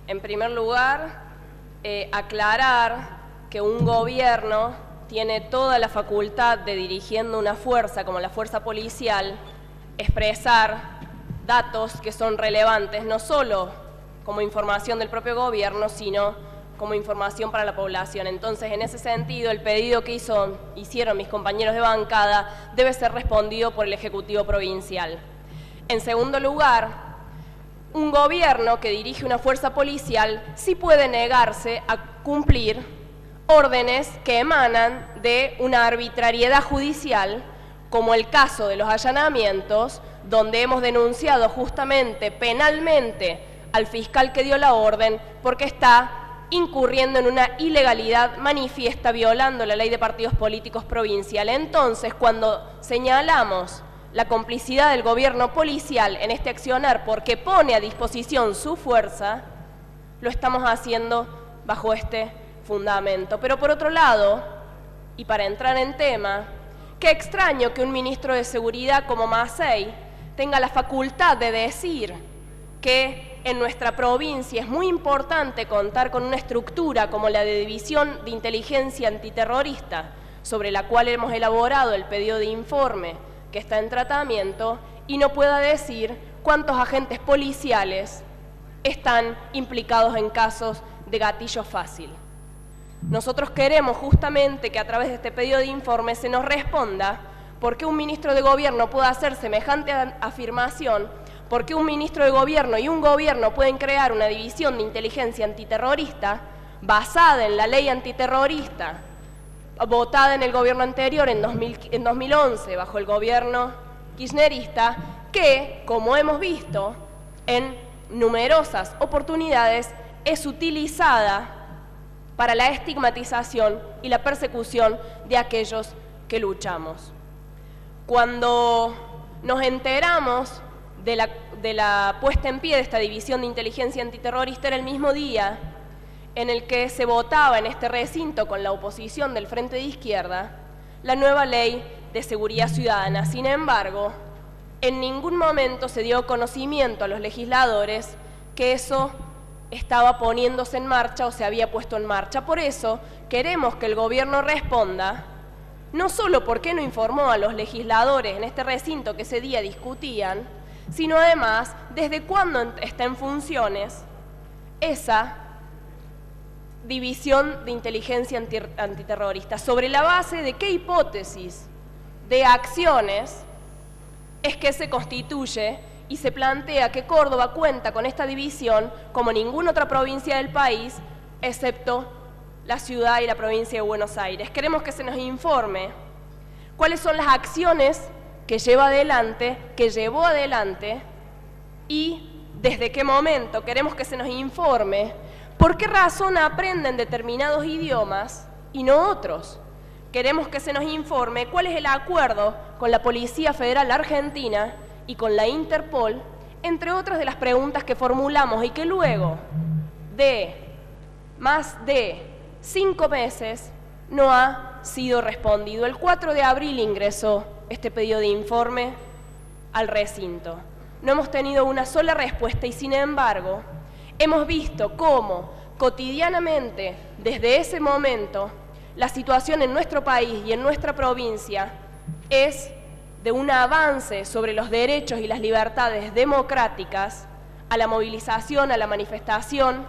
En primer lugar, aclarar que un gobierno tiene toda la facultad de, dirigiendo una fuerza como la fuerza policial, expresar datos que son relevantes no solo como información del propio gobierno, sino como información para la población. Entonces, en ese sentido, el pedido que hicieron mis compañeros de bancada debe ser respondido por el Ejecutivo Provincial. En segundo lugar, un gobierno que dirige una fuerza policial sí puede negarse a cumplir órdenes que emanan de una arbitrariedad judicial, como el caso de los allanamientos, donde hemos denunciado justamente penalmente al fiscal que dio la orden porque está incurriendo en una ilegalidad manifiesta, violando la ley de partidos políticos provincial. Entonces, cuando señalamos la complicidad del gobierno policial en este accionar porque pone a disposición su fuerza, lo estamos haciendo bajo este fundamento. Pero por otro lado, y para entrar en tema, qué extraño que un ministro de Seguridad como Mazzei tenga la facultad de decir que en nuestra provincia es muy importante contar con una estructura como la de División de Inteligencia Antiterrorista, sobre la cual hemos elaborado el pedido de informe que está en tratamiento, y no pueda decir cuántos agentes policiales están implicados en casos de gatillo fácil. Nosotros queremos justamente que a través de este pedido de informe se nos responda por qué un ministro de gobierno puede hacer semejante afirmación, por qué un ministro de gobierno y un gobierno pueden crear una división de inteligencia antiterrorista basada en la ley antiterrorista votada en el gobierno anterior, en 2011, bajo el gobierno kirchnerista, que, como hemos visto en numerosas oportunidades, es utilizada para la estigmatización y la persecución de aquellos que luchamos. Cuando nos enteramos de la puesta en pie de esta división de inteligencia antiterrorista, era el mismo día en el que se votaba en este recinto con la oposición del Frente de Izquierda la nueva ley de seguridad ciudadana. Sin embargo, en ningún momento se dio conocimiento a los legisladores que eso estaba poniéndose en marcha o se había puesto en marcha. Por eso queremos que el gobierno responda, no solo por qué no informó a los legisladores en este recinto que ese día discutían, sino además desde cuándo está en funciones esa división de inteligencia antiterrorista, sobre la base de qué hipótesis de acciones es que se constituye y se plantea que Córdoba cuenta con esta división como ninguna otra provincia del país, excepto la ciudad y la provincia de Buenos Aires. Queremos que se nos informe cuáles son las acciones que llevó adelante y desde qué momento. Queremos que se nos informe por qué razón aprenden determinados idiomas y no otros. Queremos que se nos informe cuál es el acuerdo con la Policía Federal Argentina y con la Interpol, entre otras de las preguntas que formulamos y que luego de más de 5 meses no ha sido respondido. El 4 de abril ingresó este pedido de informe al recinto. No hemos tenido una sola respuesta y, sin embargo, hemos visto cómo cotidianamente, desde ese momento, la situación en nuestro país y en nuestra provincia es de un avance sobre los derechos y las libertades democráticas, a la movilización, a la manifestación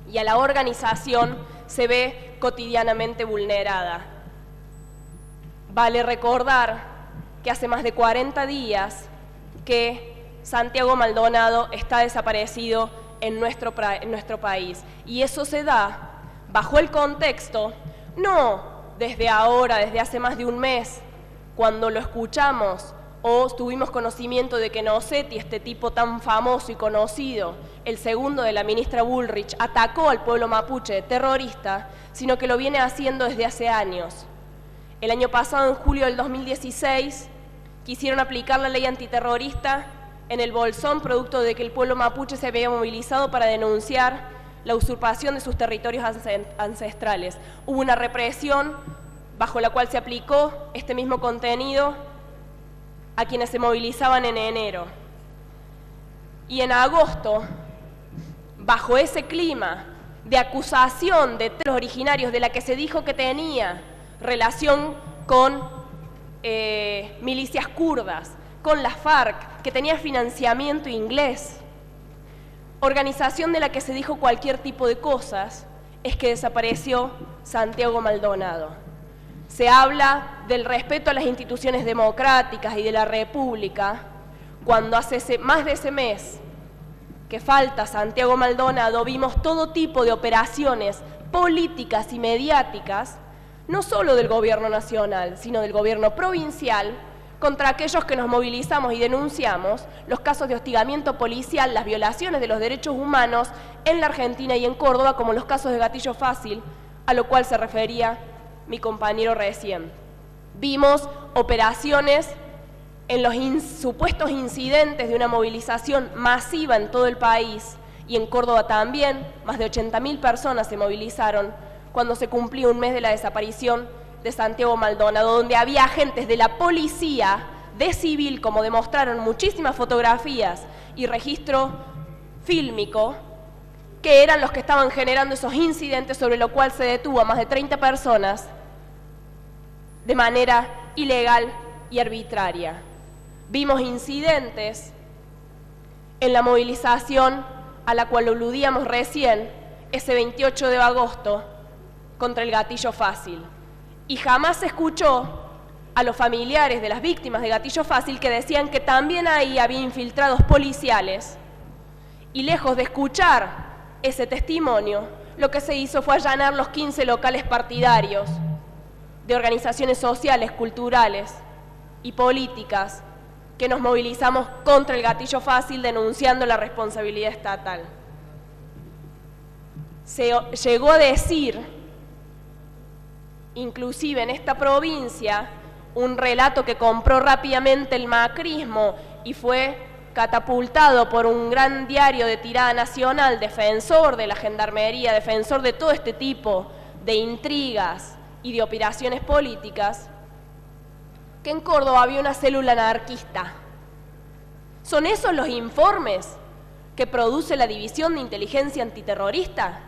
y a la organización se ve cotidianamente vulnerada. Vale recordar que hace más de 40 días que Santiago Maldonado está desaparecido en nuestro país, y eso se da bajo el contexto, no desde ahora, desde hace más de un mes, cuando lo escuchamos o tuvimos conocimiento de que Nocetti, este tipo tan famoso y conocido, el segundo de la ministra Bullrich, atacó al pueblo mapuche terrorista, sino que lo viene haciendo desde hace años. El año pasado, en julio del 2016, quisieron aplicar la ley antiterrorista en el Bolsón, producto de que el pueblo mapuche se había movilizado para denunciar la usurpación de sus territorios ancestrales. Hubo una represión bajo la cual se aplicó este mismo contenido a quienes se movilizaban en enero. Y en agosto, bajo ese clima de acusación de los originarios de la que se dijo que tenía relación con milicias kurdas, con la FARC, que tenía financiamiento inglés, organización de la que se dijo cualquier tipo de cosas, es que desapareció Santiago Maldonado. Se habla del respeto a las instituciones democráticas y de la República, cuando hace más de ese mes que falta Santiago Maldonado, vimos todo tipo de operaciones políticas y mediáticas, no solo del gobierno nacional, sino del gobierno provincial, contra aquellos que nos movilizamos y denunciamos los casos de hostigamiento policial, las violaciones de los derechos humanos en la Argentina y en Córdoba, como los casos de Gatillo Fácil, a lo cual se refería mi compañero recién. Vimos operaciones en los supuestos incidentes de una movilización masiva en todo el país, y en Córdoba también, más de 80.000 personas se movilizaron cuando se cumplió un mes de la desaparición de Santiago Maldonado, donde había agentes de la policía, de civil, como demostraron muchísimas fotografías y registro fílmico, que eran los que estaban generando esos incidentes, sobre lo cual se detuvo a más de 30 personas de manera ilegal y arbitraria. Vimos incidentes en la movilización a la cual aludíamos recién, ese 28 de agosto, contra el Gatillo Fácil. Y jamás se escuchó a los familiares de las víctimas de Gatillo Fácil que decían que también ahí había infiltrados policiales. Y lejos de escuchar ese testimonio, lo que se hizo fue allanar los 15 locales partidarios de organizaciones sociales, culturales y políticas que nos movilizamos contra el Gatillo Fácil denunciando la responsabilidad estatal. Se llegó a decir, inclusive en esta provincia, un relato que compró rápidamente el macrismo y fue catapultado por un gran diario de tirada nacional, defensor de la gendarmería, defensor de todo este tipo de intrigas y de operaciones políticas, que en Córdoba había una célula anarquista. ¿Son esos los informes que produce la División de Inteligencia Antiterrorista?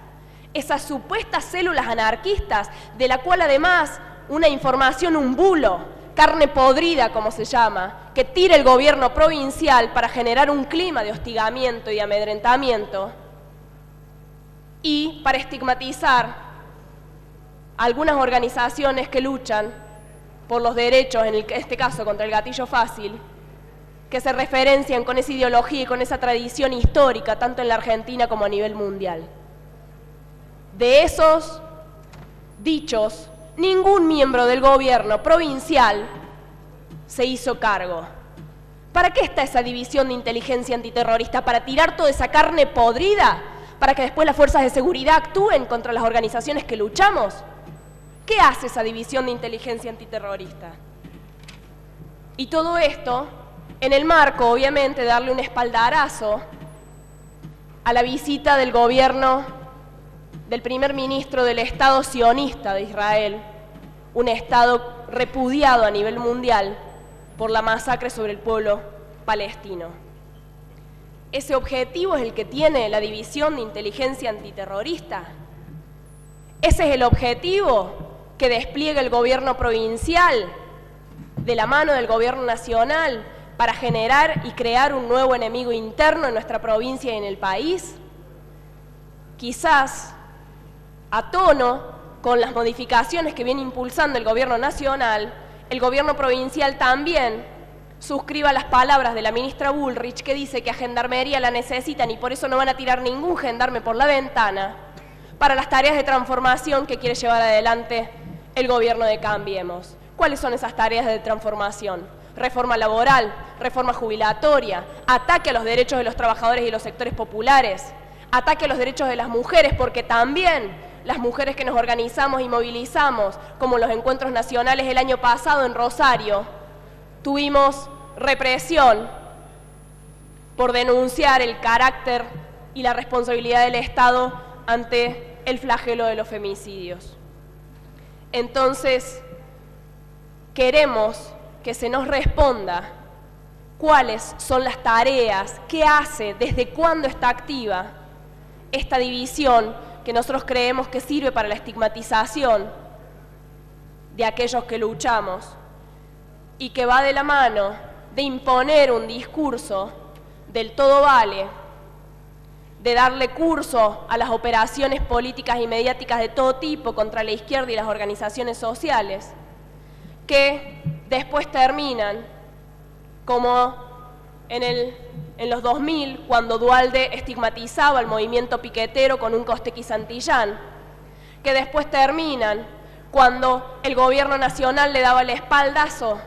Esas supuestas células anarquistas, de la cual además una información, un bulo, carne podrida como se llama, que tira el gobierno provincial para generar un clima de hostigamiento y de amedrentamiento y para estigmatizar a algunas organizaciones que luchan por los derechos, en este caso contra el Gatillo Fácil, que se referencian con esa ideología y con esa tradición histórica, tanto en la Argentina como a nivel mundial. De esos dichos, ningún miembro del gobierno provincial se hizo cargo. ¿Para qué está esa división de inteligencia antiterrorista? ¿Para tirar toda esa carne podrida? ¿Para que después las fuerzas de seguridad actúen contra las organizaciones que luchamos? ¿Qué hace esa división de inteligencia antiterrorista? Y todo esto en el marco, obviamente, de darle un espaldarazo a la visita del gobierno del primer ministro del Estado sionista de Israel, un Estado repudiado a nivel mundial por la masacre sobre el pueblo palestino. Ese objetivo es el que tiene la División de Inteligencia Antiterrorista. Ese es el objetivo que despliega el gobierno provincial de la mano del gobierno nacional para generar y crear un nuevo enemigo interno en nuestra provincia y en el país. Quizás a tono con las modificaciones que viene impulsando el gobierno nacional, el gobierno provincial también suscriba las palabras de la ministra Bullrich, que dice que a Gendarmería la necesitan y por eso no van a tirar ningún gendarme por la ventana para las tareas de transformación que quiere llevar adelante el gobierno de Cambiemos. ¿Cuáles son esas tareas de transformación? Reforma laboral, reforma jubilatoria, ataque a los derechos de los trabajadores y los sectores populares, ataque a los derechos de las mujeres, porque también las mujeres que nos organizamos y movilizamos, como los encuentros nacionales el año pasado en Rosario, tuvimos represión por denunciar el carácter y la responsabilidad del Estado ante el flagelo de los femicidios. Entonces, queremos que se nos responda cuáles son las tareas, qué hace, desde cuándo está activa esta división que nosotros creemos que sirve para la estigmatización de aquellos que luchamos y que va de la mano de imponer un discurso del todo vale, de darle curso a las operaciones políticas y mediáticas de todo tipo contra la izquierda y las organizaciones sociales, que después terminan como en los 2000, cuando Duhalde estigmatizaba al movimiento piquetero con un Costequi Santillán, que después terminan cuando el gobierno nacional le daba el espaldarazo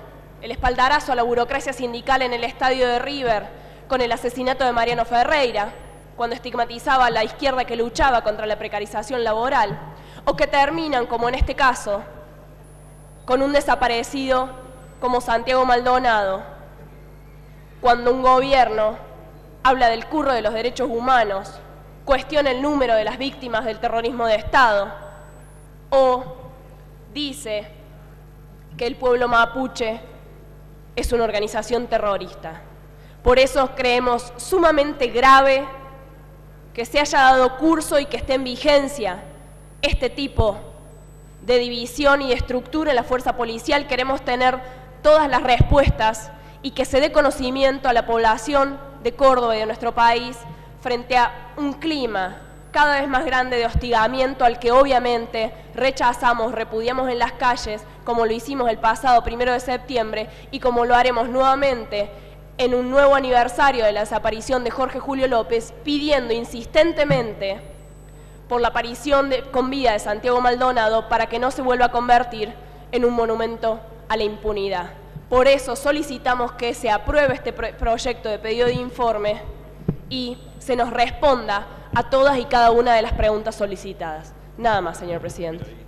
a la burocracia sindical en el estadio de River con el asesinato de Mariano Ferreira, cuando estigmatizaba a la izquierda que luchaba contra la precarización laboral, o que terminan, como en este caso, con un desaparecido como Santiago Maldonado, cuando un gobierno habla del curro de los derechos humanos, cuestiona el número de las víctimas del terrorismo de Estado, o dice que el pueblo mapuche es una organización terrorista. Por eso creemos sumamente grave que se haya dado curso y que esté en vigencia este tipo de división y de estructura en la fuerza policial. Queremos tener todas las respuestas y que se dé conocimiento a la población de Córdoba y de nuestro país frente a un clima cada vez más grande de hostigamiento al que obviamente rechazamos, repudiamos en las calles, como lo hicimos el pasado 1 de septiembre y como lo haremos nuevamente en un nuevo aniversario de la desaparición de Jorge Julio López, pidiendo insistentemente por la aparición con vida de Santiago Maldonado para que no se vuelva a convertir en un monumento a la impunidad. Por eso solicitamos que se apruebe este proyecto de pedido de informe y se nos responda a todas y cada una de las preguntas solicitadas. Nada más, señor presidente.